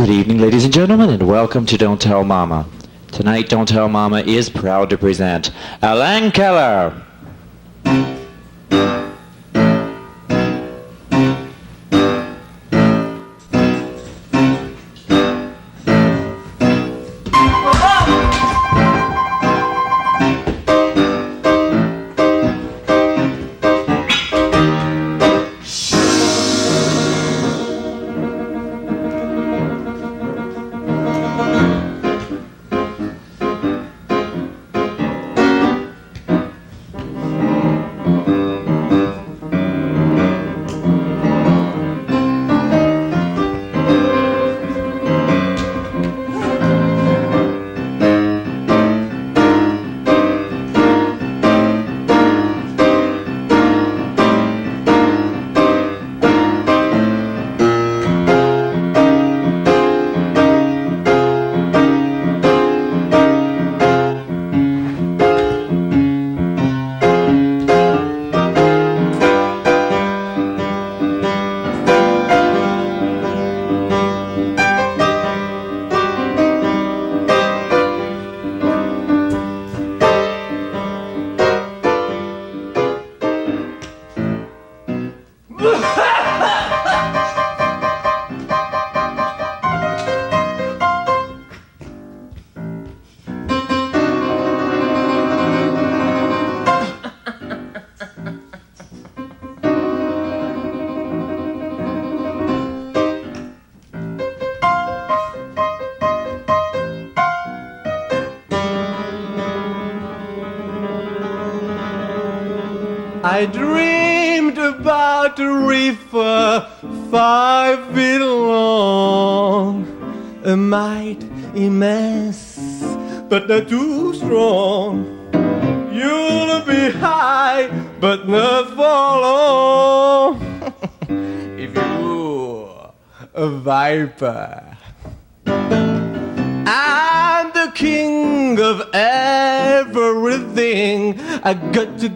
Good evening, ladies and gentlemen, and welcome to Don't Tell Mama. Tonight, Don't Tell Mama is proud to present Alain Keller. I dreamed about a river 5 feet long, a might immense, but not too strong. You'll be high, but not for long. If you're a viper, I'm the king of everything. I got to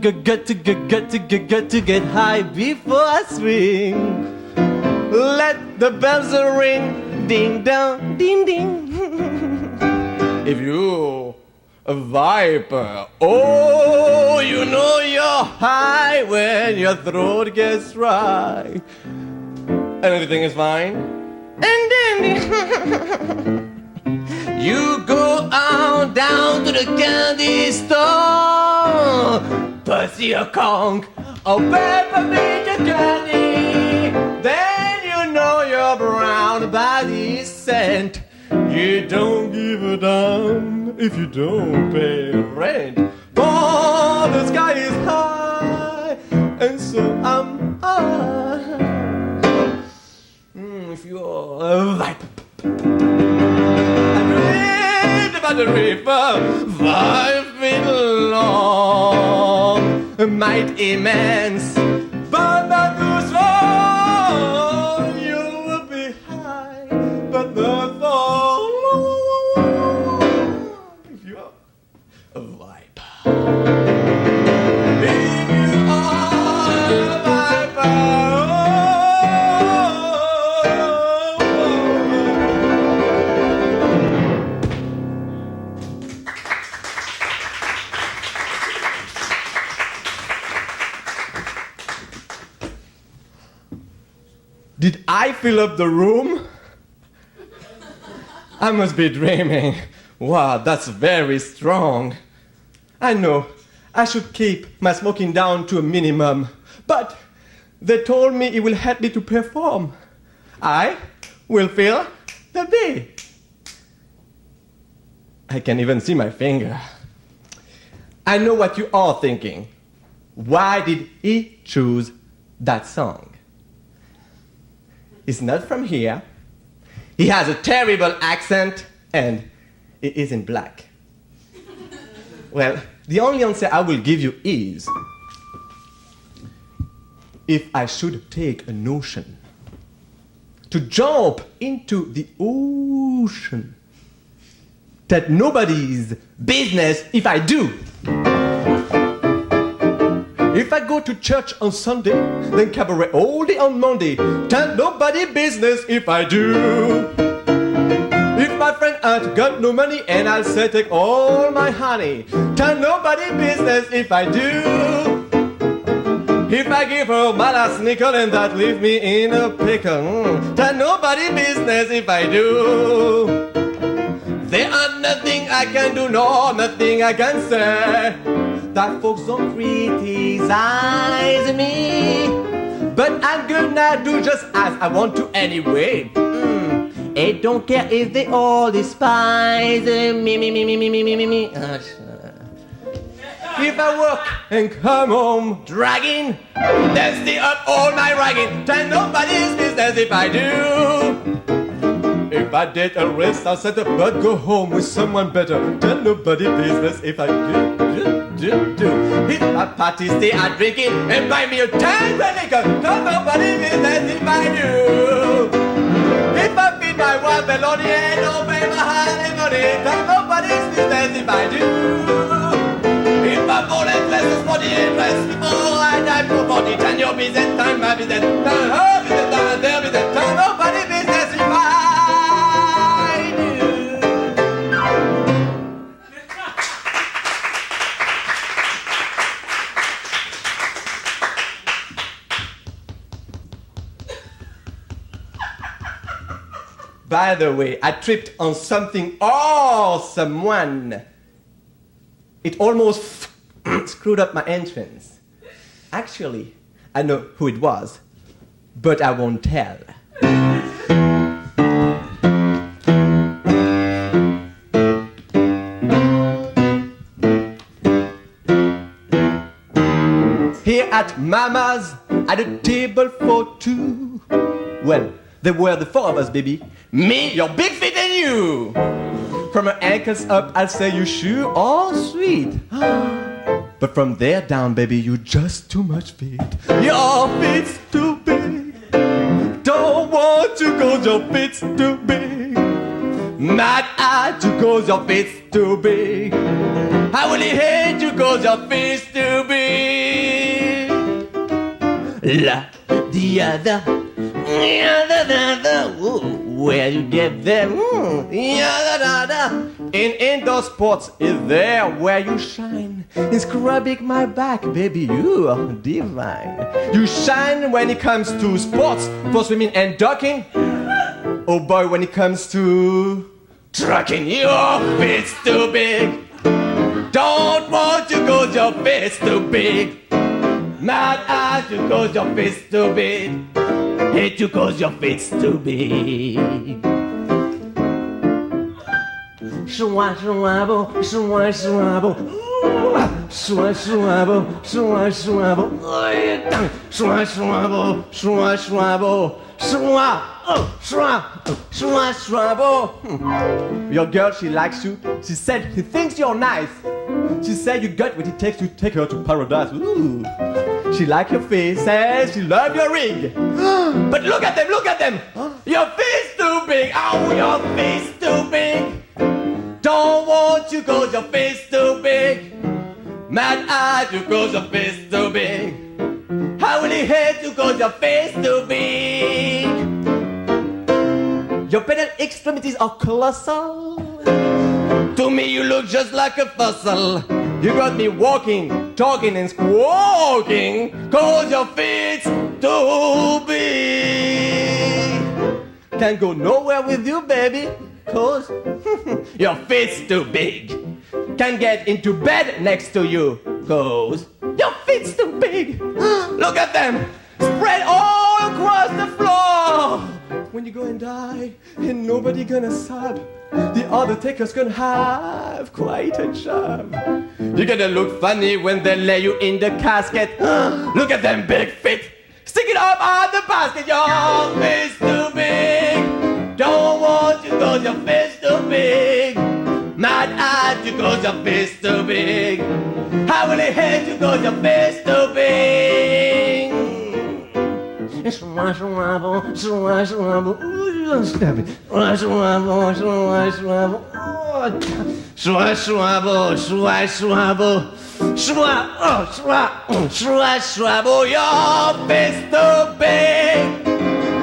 get high before I swing. Let the bells ring, ding dong, ding ding. If you're a viper, oh, you know you're high when your throat gets dry, and everything is fine. And then you go on down to the candy store, pussy a conch, or peppermint candy. Then you know your brown body's scent. You don't give a damn if you don't pay rent. For the sky is high, and so am I. If you're a viper, about the river 5 feet long, might immense, but not too strong. You will be high, but not for long. If you're a viper, if you are a viper. Did I fill up the room? I must be dreaming. Wow, that's very strong. I know, I should keep my smoking down to a minimum, but they told me it will help me to perform. I will fill the beat. I can even see my finger. I know what you are thinking. Why did he choose that song? He's not from here. He has a terrible accent, and he isn't black. Well, the only answer I will give you is, if I should take a notion to jump into the ocean, that nobody's business if I do. If I go to church on Sunday, then cabaret all day on Monday. Tell nobody business if I do. ain't got no money and I'll say take all my honey. Tell nobody business if I do. If I give her my last nickel and that leave me in a pickle. Tell nobody business if I do. There ain't nothing I can do, no, nothing I can say that folks don't criticize me. But I'm gonna do just as I want to anyway. I don't care if they all despise me. If I work and come home dragging, then stay up all night ragging. Tell nobody's business if I do. If I did a rest, I'll set up but go home with someone better. Tell nobody business if I do. If my party stay out drinking and buy me a 10 liquor, tell nobody business if I do. If I feed my wife bologna and obey my honey, tell nobody's business if I do. If I fall and dress this body and dress before I die for body, tell your business, tell my business, tell her business, tell their business, tell nobody business if I do. By the way, I tripped on something awesome one. It almost screwed up my entrance. Actually, I know who it was, but I won't tell. Here at Mama's, at a table for two. Well, there were the four of us, baby. Me, your big feet, and you. From her ankles up, I'll say you sure are sweet. But from there down, baby, you just too much feet. Your feet's too big. Don't want to go, your feet's too big. Mad at you, cause your feet's too big. I really hate you, cause your feet's too big. La, the other. Where you get them? In indoor sports is there where you shine. In scrubbing my back, baby, you are divine. You shine when it comes to sports, for swimming and ducking. Oh boy, when it comes to trucking, your feet's too big. Don't want you cause your feet's too big. Mad at you cause your feet's too big. Hate you cause your feet's too big. Swabo, swabo, swabo, swabo, swabo. Your girl, she likes you. She said she thinks you're nice. She said you got what it takes to take her to paradise. Ooh. She like your face, says she love your ring. But look at them, look at them. Your face too big. Oh, your face too big. Don't want you cause your face too big. Mad at you cause your face too big. I really hate you cause your face too big. Your pedal extremities are colossal. To me you look just like a fossil. You got me walking, talking and squawking cause your feet's too big. Can't go nowhere with you, baby, cause your feet's too big. Can't get into bed next to you, cause your feet's too big. Look at them, spread all across the floor. When you go and die, and nobody gonna sob, the undertaker's gonna have quite a job. You're gonna look funny when they lay you in the casket. Look at them big feet, stick it up on the basket. Your face too big. Don't want you cause your face too big. Mad at you cause your face too big. I really hate you cause your face too big. Swabo, swabo, your face too big.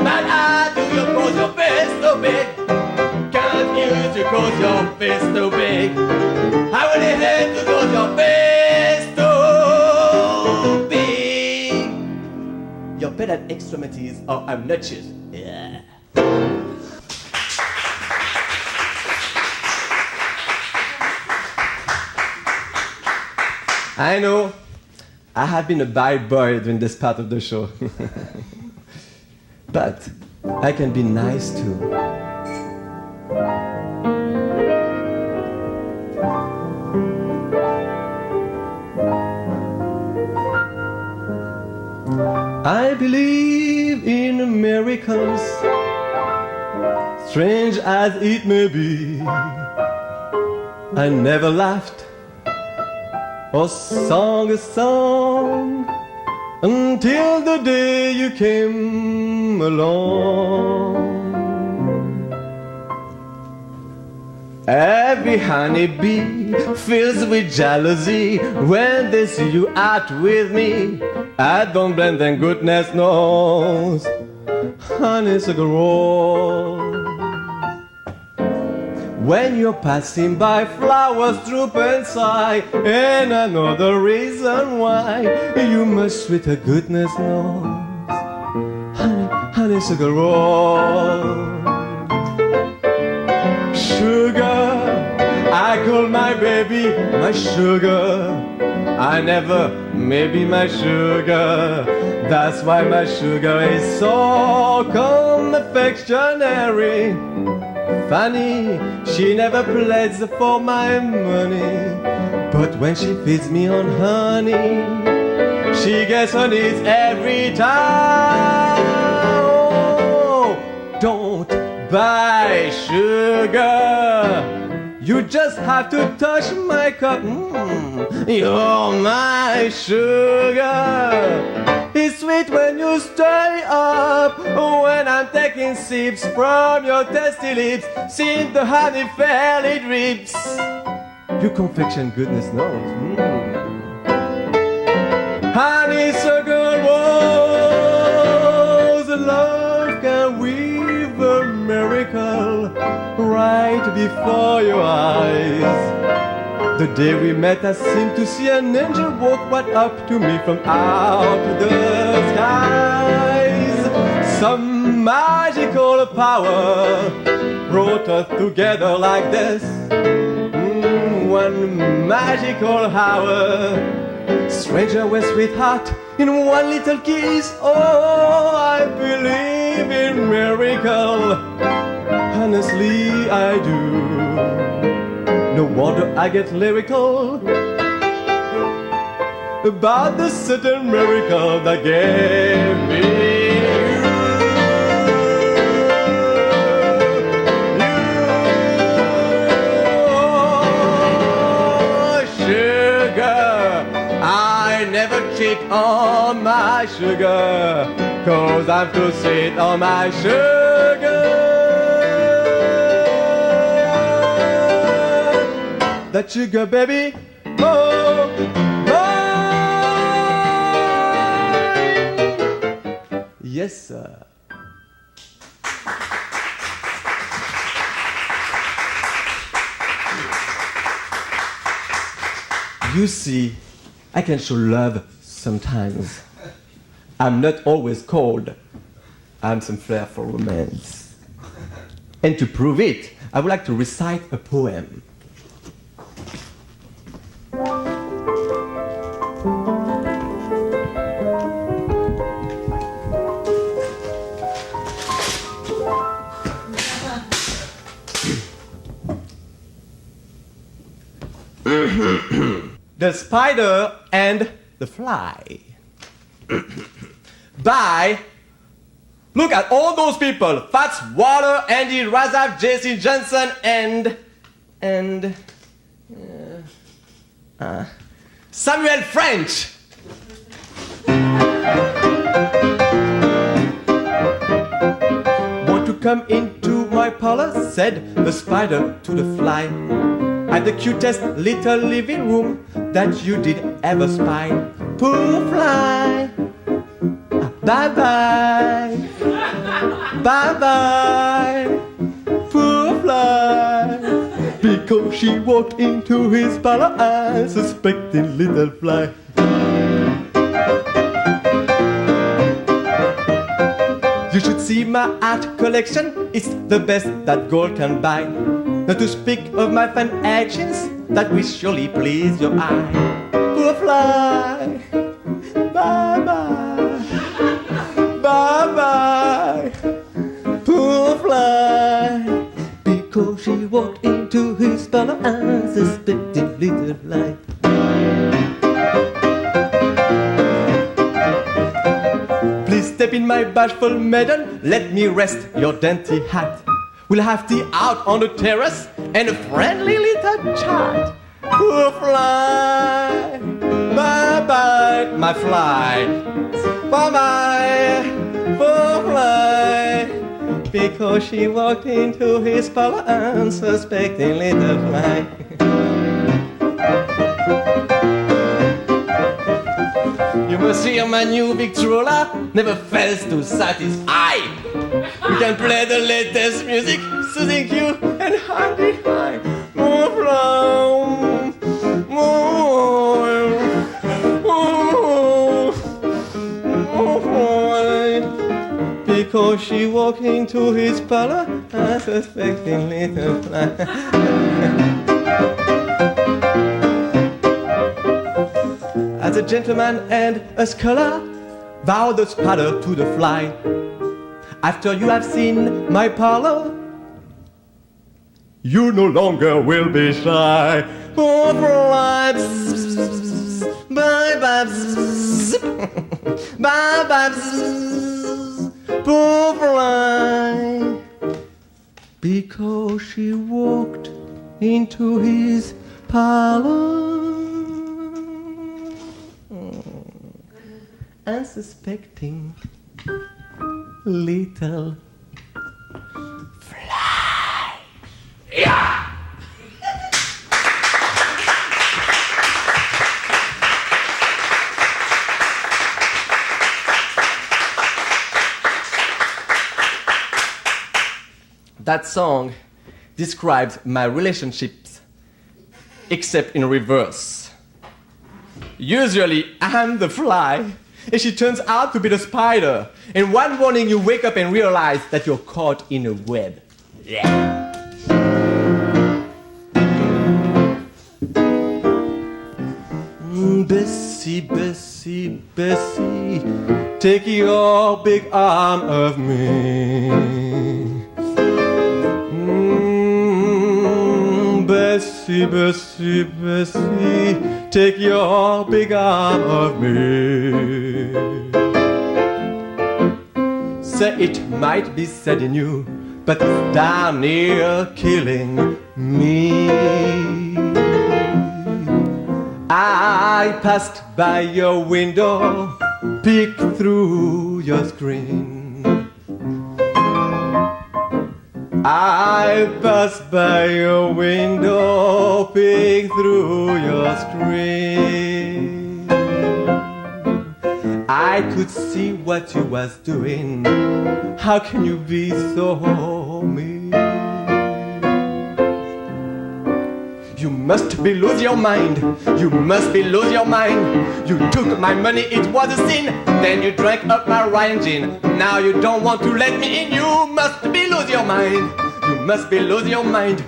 Man, I do you cause your face too big. Can't use you cause too big. I really hate to go your face too big. Your pedal extremities are obnoxious. Yeah. I know I have been a bad boy during this part of the show. But I can be nice too. I believe in miracles, strange as it may be. I never laughed or sung a song until the day you came along. Every honeybee fills with jealousy when they see you out with me. I don't blame them, goodness knows. Honeysuckle rose. When you're passing by, flowers droop and sigh, and another reason why you must, with a goodness knows. Honeysuckle rose. Sugar, I call my baby my sugar. I never, maybe my sugar. That's why my sugar is so confectionery. Funny, she never pleads for my money, but when she feeds me on honey, she gets her needs every time. Oh, don't buy sugar. You just have to touch my cup. You're my sugar. It's sweet when you stay up. When I'm taking sips from your tasty lips, since the honey fairly drips. You confection, goodness knows. Honeysuckle rose, love can weave a miracle right before your eyes. The day we met, I seemed to see an angel walk right up to me from out the skies. Some magical power brought us together like this. One magical hour, stranger with sweetheart in one little kiss. Oh, I believe in miracle. Honestly, I do. No wonder I get lyrical about the certain miracle that gave me you. Sugar, I never cheat on my sugar, 'cause I'm too sweet on my sugar. That sugar, baby, oh, mine. Yes, sir. You see, I can show love sometimes. I'm not always cold. I'm some flair for romance. And to prove it, I would like to recite a poem. The spider and the fly. Bye. Look at all those people. Fats Waller, Andy Razaf, Jesse Johnson, and Samuel French. Want to come into my parlor? Said the spider to the fly. I'm the cutest little living room that you did ever spy. Poor fly. Bye-bye. Bye-bye. Poor fly. Because because she walked into his parlor, unsuspecting little fly. You should see my art collection, it's the best that gold can buy. Not to speak of my fine actions, that will surely please your eye. Poor fly, bye-bye, bye-bye. Poor fly, because she walked into his parlor, unsuspecting little fly. Please step in my bashful maiden, let me rest your dainty hat. We'll have tea out on the terrace and a friendly little chat. Poor fly, bye-bye, my fly. Bye-bye, poor fly, because she walked into his parlor, unsuspecting little fly. You must hear my new Victrola, never fails to satisfy. We can play the latest music, soothing you and handy high. More flow, more fly, because she walked into his parlor, unsuspecting little fly. As a gentleman and a scholar, vow the spatter to the fly. After you have seen my parlor, you no longer will be shy. Poor fly, bye-bye, bye-bye, poor fly, because she walked into his parlor, unsuspecting little fly. Yeah! That song describes my relationships, except in reverse. Usually, I'm the fly, and she turns out to be the spider. And one morning you wake up and realize that you're caught in a web. Yeah. Bessie, Bessie, Bessie, take your big arm of me. Bessie, Bessie, Bessie, take your big arm of me. Say it might be said in you, but it's damn near killing me. I passed by your window, peeked through your screen. I passed by your window, peeked through your screen. I could see what you was doing. How can you be so mean? You must be lose your mind. You must be lose your mind. You took my money, it was a sin. Then you drank up my wine gin. Now you don't want to let me in. You must be lose your mind. You must be lose your mind.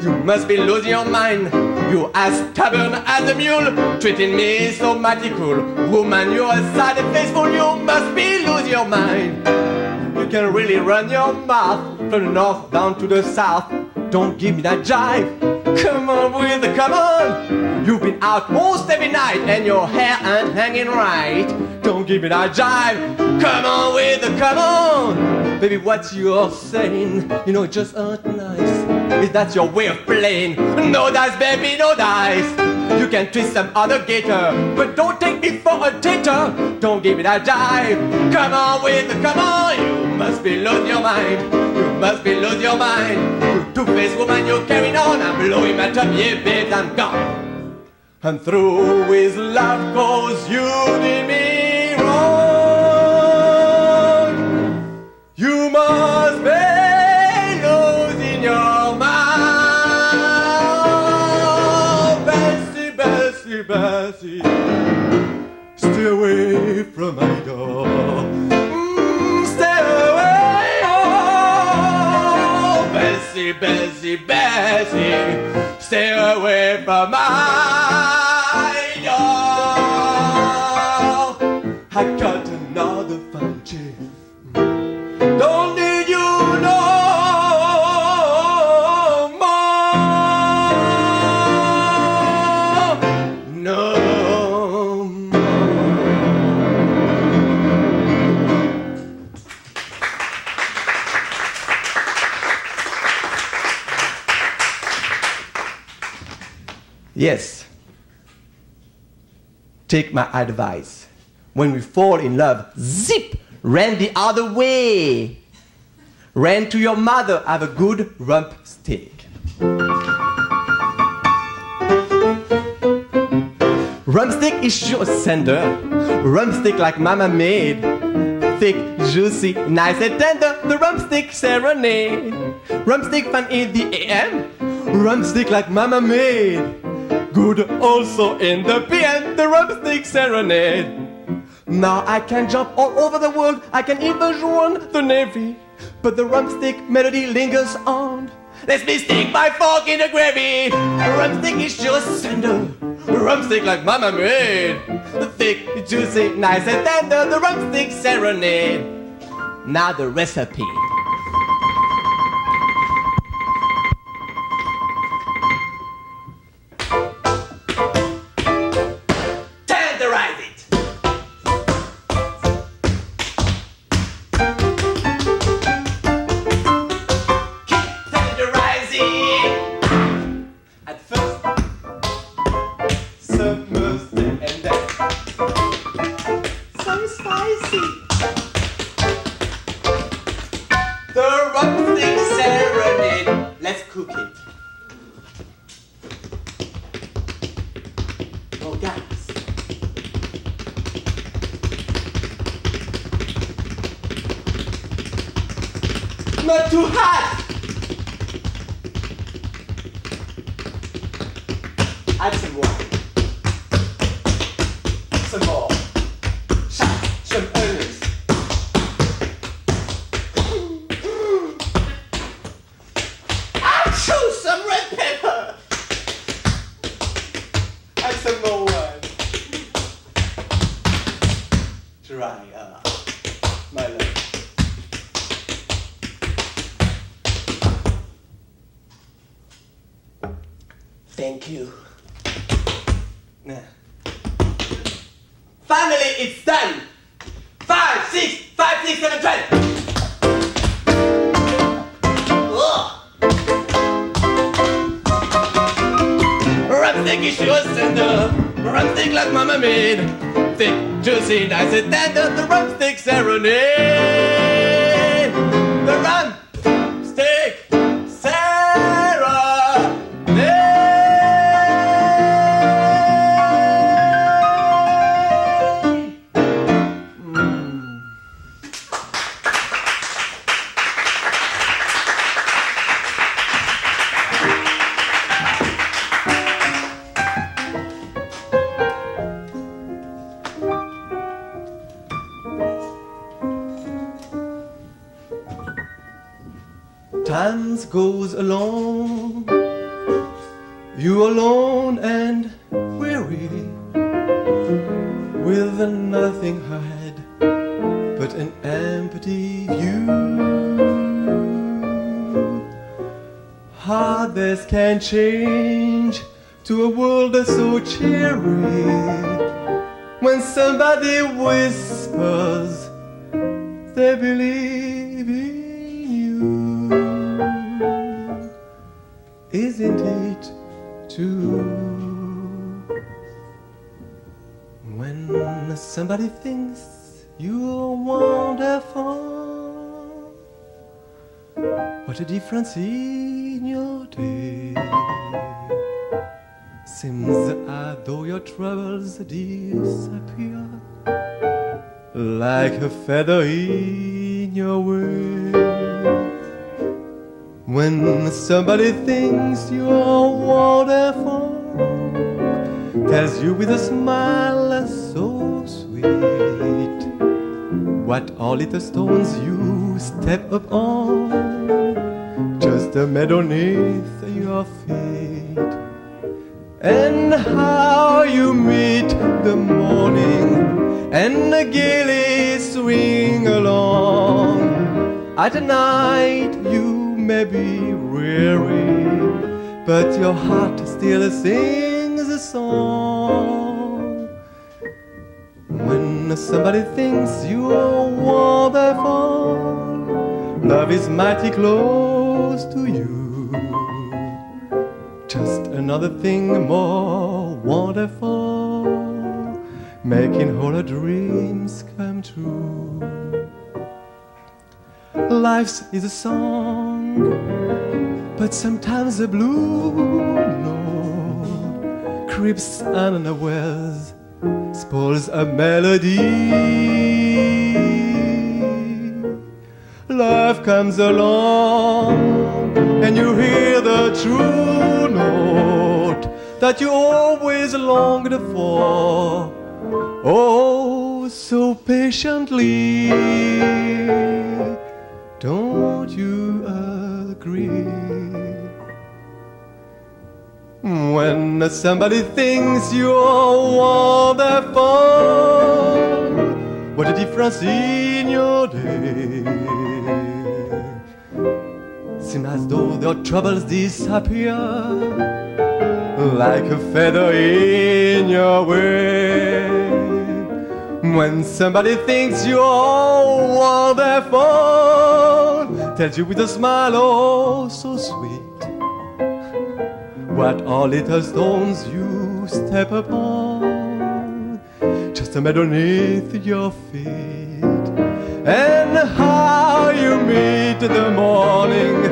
You must be lose your mind. You as stubborn as a mule, treating me so mighty cool. Woman, you're as sad and faithful. You must be lose your mind. You can really run your mouth from the north down to the south. Don't give me that jive. Come on with the come on. You've been out most every night and your hair ain't hanging right. Don't give me that jive. Come on with the come on. Baby, what you're saying, you know, it just ain't nice. Is that your way of playing? No dice, baby, no dice. You can twist some other gator, but don't take me for a tater. Don't give me that jive. Come on with the come on. You must be losing your mind. You must be losing your mind. You two-faced woman, you're carrying on. I'm blowing my top, yeah, babes, I'm gone. And through with love, cause you did me wrong. You must be losing your mind. Bessie, Bessie, Bessie, stay away from my door. I got another fun chick. Don't need you no more. No more. Yes. Take my advice. When we fall in love, zip, run the other way. Run to your mother, have a good rump steak. Rump steak is sure sender. Rump steak like mama made. Thick, juicy, nice and tender. The rump steak serenade. Rump steak fun in the AM. Rump steak like mama made. Good also in the PM. The rump steak serenade. Now I can jump all over the world. I can even join the Navy. But the rump steak melody lingers on. Let me stick my fork in the gravy. The rump steak is just tender. Rump steak like mama made. The thick, juicy, nice and tender. The rump steak serenade. Now the recipe. Tenderize it. Keep tenderizing. At first, submerge it and then so spicy. The rump steak serenade. Let's cook it. Oh, guys. Not too hot. Add some water. Some more. Chop some onions. Achoo! Some red pepper. Add some more wine. Try, my love. Thank you. Nah. Finally, it's done. 5, 6, 5, 6, 7, 12. Rump steak is sure tender. Rump steak like mama made. Thick, juicy, nice and tender. The rump steak serenade. The rump steak Times goes along, you alone and weary, with nothing ahead but an empty view. How this can change to a world that's so cheery when somebody whispers they believe in you. Isn't it true? When somebody thinks you're wonderful, what a difference in your day. Seems as though your troubles disappear like a feather in your way. When somebody thinks you're wonderful, tells you with a smile so sweet, what are little stones you step up on? Just just a meadow beneath your feet. And how you meet the morning and the gillies swing along. At night you may be weary, but your heart still sings a song. When somebody thinks you're wonderful, love is mighty close to you. Just another thing more wonderful, making all our dreams come true. Life is a song, but sometimes the blue note creeps unawares, spoils a melody. Love comes along and you hear the true note that you always longed for, oh, so patiently. Don't you agree? When somebody thinks you're wonderful, what a difference in your day. Seems as though their troubles disappear like a feather in your way. When somebody thinks you're wonderful, tells you with a smile oh so sweet, what are little stones you step upon, just a meadow beneath your feet. And how you meet the morning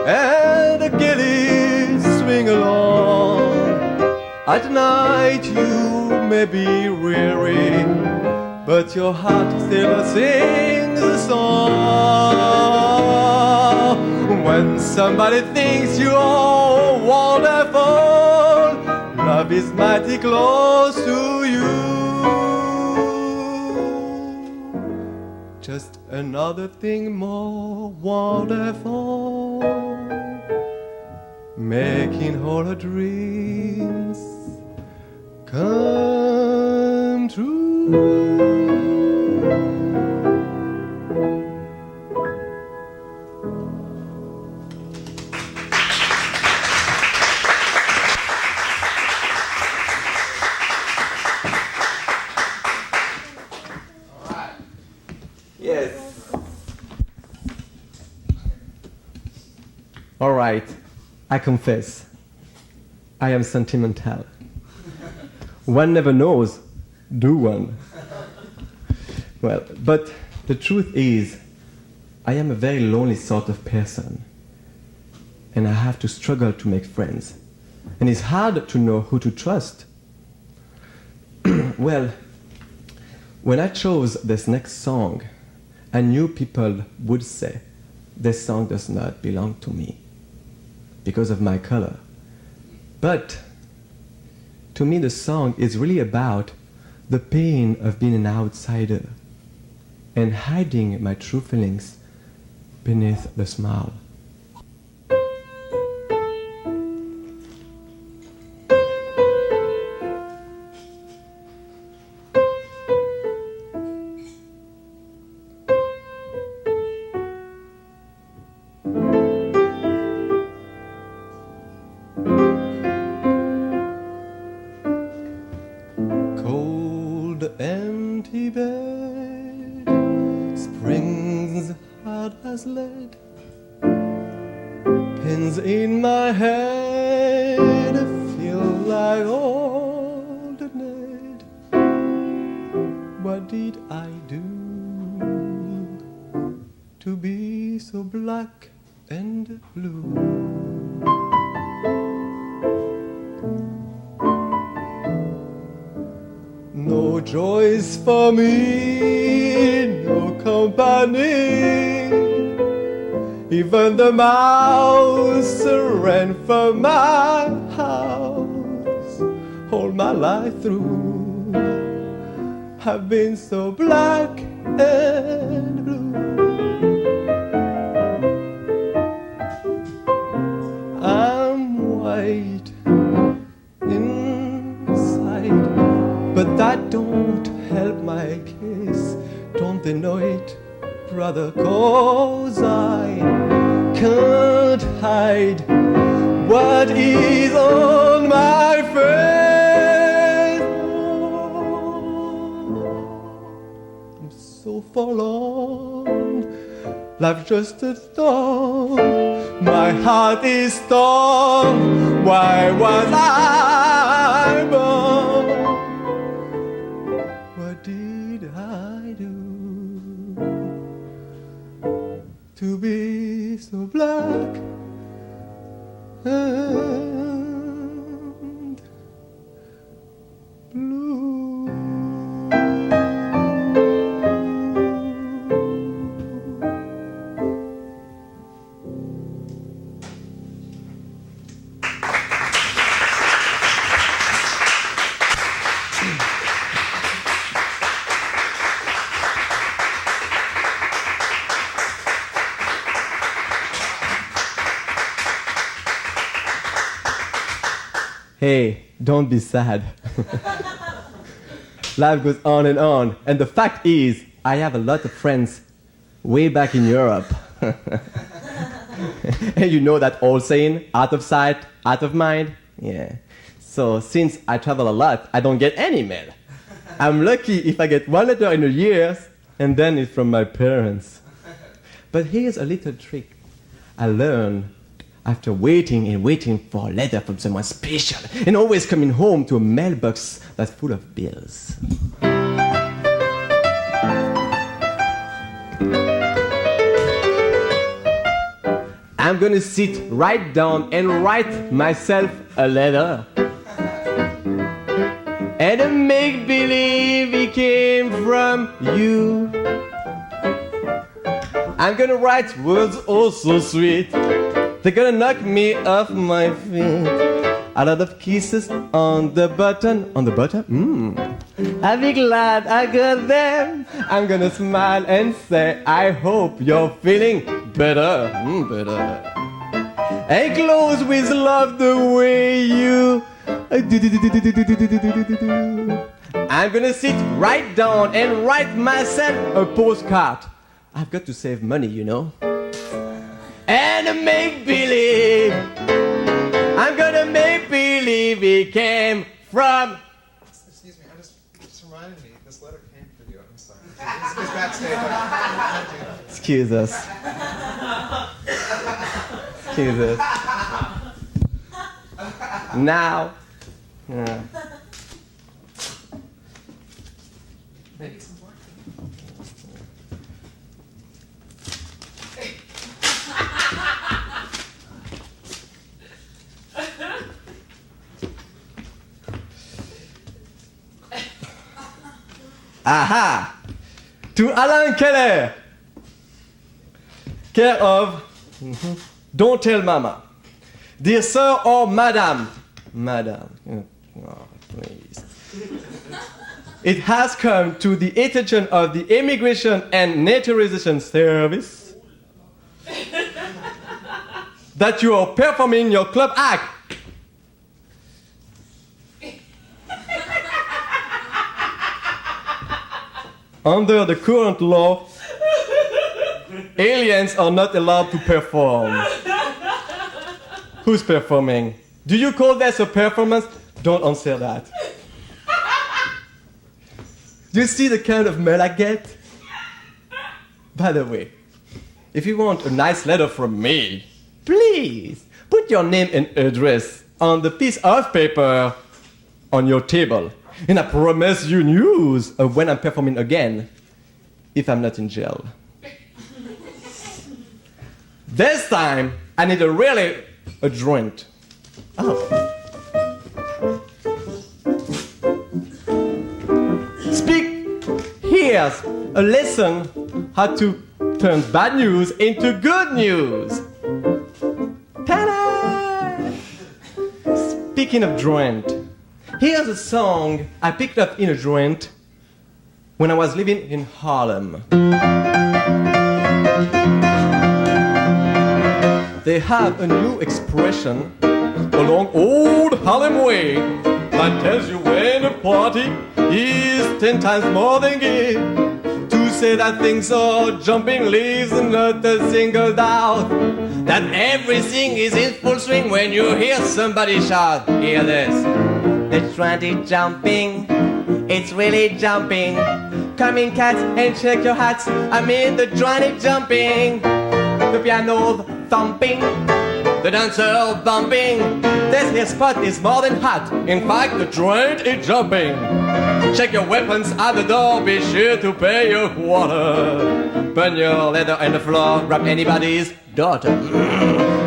and the gillies swing along. At night you may be weary, but your heart still sings a song. When somebody thinks you're wonderful, love is mighty close to you. Just another thing more wonderful, making all our dreams come true. Yes. All right, I confess, I am sentimental. One never knows, do one? Well, but the truth is, I am a very lonely sort of person, and I have to struggle to make friends, and it's hard to know who to trust. Well, when I chose this next song, I knew people would say, this song does not belong to me because of my color. But to me, the song is really about the pain of being an outsider and hiding my true feelings beneath the smile. Empty bed, springs hard as lead, pins in my head, feel like old Ned. What did I do to be so black and blue? No joys for me, no company. Even the mouse ran from my house. All my life through, I've been so black and blue. hide inside. But that don't help my case. Don't they know it, brother? 'Cause I can't hide what is on my face. I'm so forlorn, life's just a storm. My heart is torn. Why was I born? What did I do to be so black and blue? Hey, don't be sad. Life goes on, and the fact is, I have a lot of friends way back in Europe. And you know that old saying, out of sight, out of mind? Yeah. So since I travel a lot, I don't get any mail. I'm lucky if I get one letter in a year, and then it's from my parents. But here's a little trick I learned after waiting and waiting for a letter from someone special, and always coming home to a mailbox that's full of bills. I'm gonna sit right down and write myself a letter. And a make-believe it came from you. I'm gonna write words oh so sweet. They're gonna knock me off my feet. A lot of kisses on the button. On the button? I'll be glad I got them. I'm gonna smile and say, I hope you're feeling better. Better. And close with love the way you do. I'm gonna sit right down and write myself a postcard. I've got to save money, you know. And make believe, I'm gonna make believe it came from. Excuse me, just reminded me, this letter came for you. I'm sorry. It's backstage. Excuse us. Excuse us. Now. Maybe some more. Aha! To Alain Keller, care of Don't Tell Mama. Dear Sir or Madam, please. It has come to the attention of the Immigration and Naturalization Service that you are performing your club act under the current law. Aliens are not allowed to perform. Who's performing? Do you call this a performance? Don't answer that. Do you see the kind of mail I get? By the way, if you want a nice letter from me, please put your name and address on the piece of paper on your table. And I promise you news of when I'm performing again, if I'm not in jail. This time, I need a joint. Oh. Here's a lesson how to turn bad news into good news. Ta-da! Speaking of joint, here's a song I picked up in a joint when I was living in Harlem. They have a new expression along old Harlem Way that tells you when a party is 10 times more than gay. To say that things are jumping leaves not a single doubt. That everything is in full swing when you hear somebody shout. Hear this. The trendy jumping, it's really jumping. Come in cats and check your hats. I mean the trendy jumping. The piano thumping, the dancer bumping. This here spot is more than hot. In fact, the joint is jumping. Check your weapons at the door. Be sure to pay your quarter. Burn your leather on the floor. Grab anybody's daughter.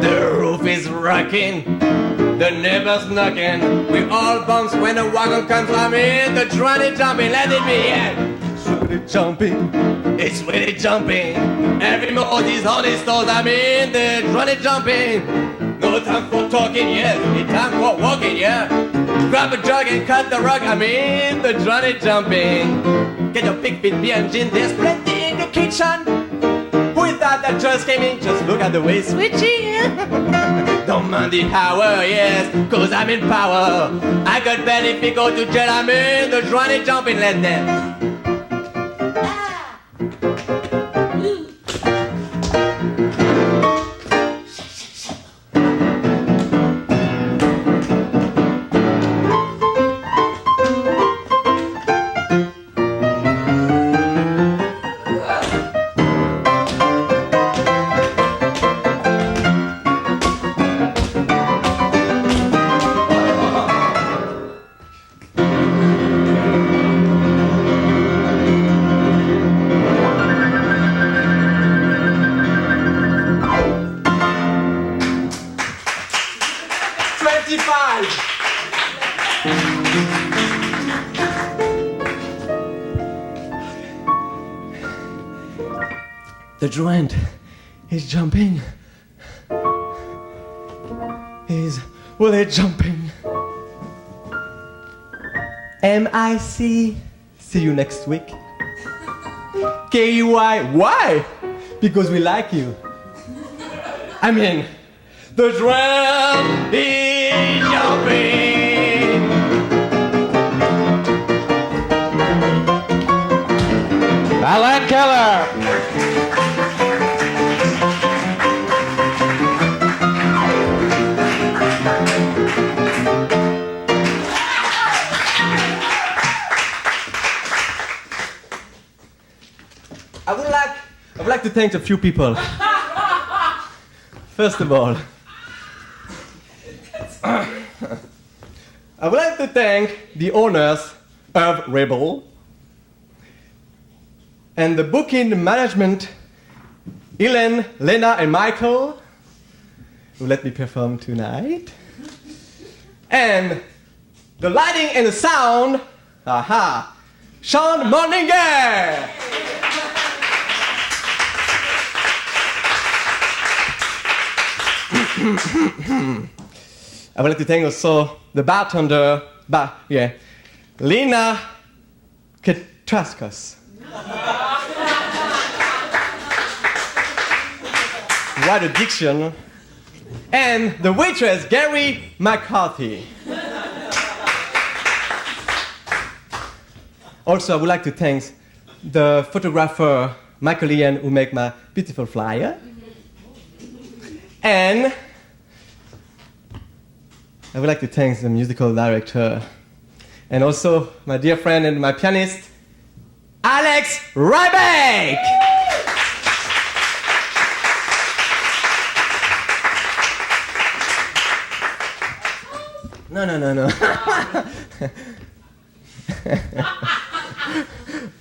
The roof is rocking. The neighbors knocking. We all bounce when the wagon comes. I'm in the joint is jumping. Let it be, yeah. It's really jumping. It's really jumping. Every mode is on his toes. I'm in the joint is jumping. No time for talking, yeah. It's time for walking, yeah. Grab a jug and cut the rug. I'm in the joint jumping. Get your big feet behind gin. There's plenty in the kitchen. Who is that just came in? Just look at the way switching. Don't mind the hour, yes, cause I'm in power. I got bad if you go to jail. I'm in the joint jumping. Let's dance. 25. The joint is jumping. Well, it's jumping. M-I-C. See you next week. K-E-Y. Why? Because we like you. I mean, the joint is jumping. Alain Keller. I would like to thank a few people. First of all, I would like to thank the owners of Rebel and the booking management, Ellen, Lena, and Michael, who let me perform tonight. And the lighting and the sound, Sean Morninger. I would like to thank also the bartender, Lena Ketraskos. What a diction. And the waitress, Gary McCarthy. Also, I would like to thank the photographer, Michael Ian, who make my beautiful flyer. And I would like to thank the musical director and also my dear friend and my pianist, Alex Rybeck. No.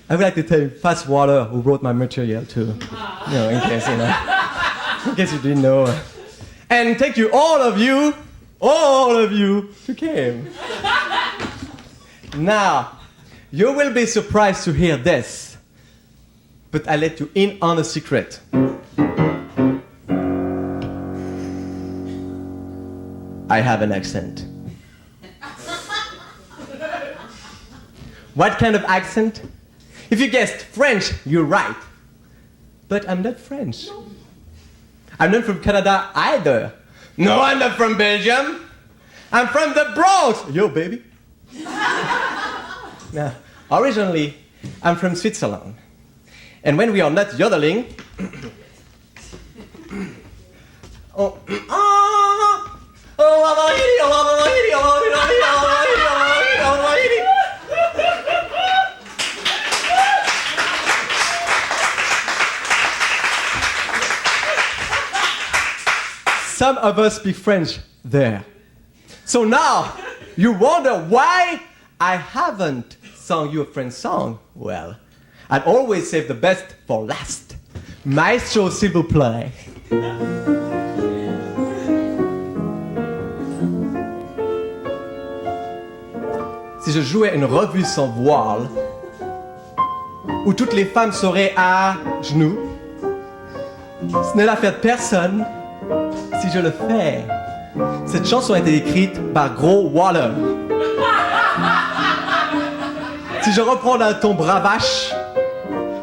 I would like to thank Fast Water, who wrote my material too. In case you didn't know. And thank you, all of you, who came. Now, you will be surprised to hear this, but I let you in on a secret. I have an accent. What kind of accent? If you guessed French, you're right. But I'm not French. I'm not from Canada either. No, I'm not from Belgium. I'm from the Bronx. Yo, baby. Now, originally, I'm from Switzerland. And when we are not yodeling, some of us speak French there. So now, you wonder why I haven't sung you a French song? Well, I'd always save the best for last. Maestro, s'il vous plaît. Si je jouais une revue sans voile, où toutes les femmes seraient à genoux, ce n'est l'affaire de personne si je le fais. Cette chanson a été écrite par Gros Waller. Si je reprends d'un ton bravache,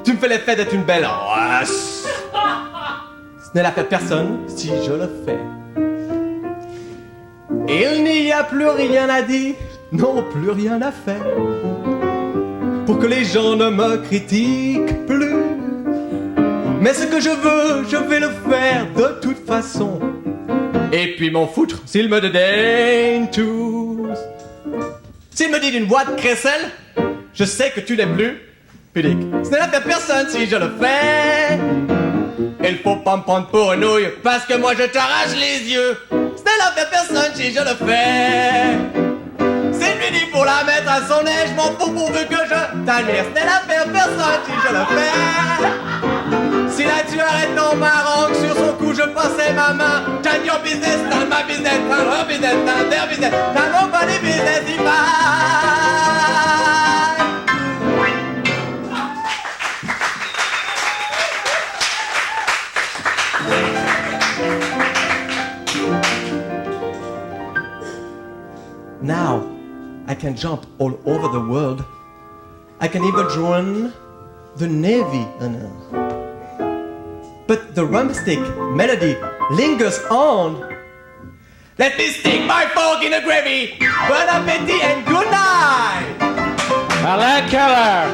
tu me fais l'effet d'être une belle race. Ce n'est l'affaire de personne si je le fais. Il n'y a plus rien à dire, non plus rien à faire, pour que les gens ne me critiquent plus. Mais ce que je veux, je vais le faire de toute façon. Et puis m'en foutre s'ils me dédaignent tous. S'il me dit d'une voix de crécelle, je sais que tu n'es plus pudique. Ce n'est l'affaire de personne si je le fais. Il faut pas me prendre pour une nouille, parce que moi je t'arrache les yeux. Ce n'est l'affaire de personne si je le fais. S'il lui dit pour la mettre à son nez, je m'en fous pourvu que je t'admire. Ce n'est l'affaire de personne si je le fais. Si la tueur est en Maroc, sur son cou je passais ma main. Turn your business, turn my business, turn her business, turn their business, turn nobody business if Now, I can jump all over the world. I can even join the Navy. But the rumstick melody lingers on. Let me stick my fork in the gravy. Bon appetit and good night. Alain Keller.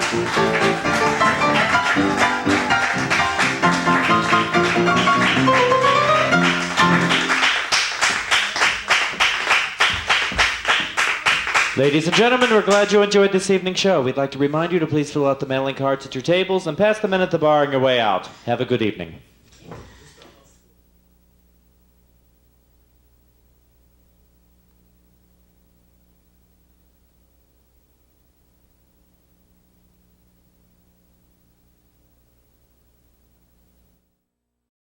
Ladies and gentlemen, we're glad you enjoyed this evening's show. We'd like to remind you to please fill out the mailing cards at your tables and pass them in at the bar on your way out. Have a good evening.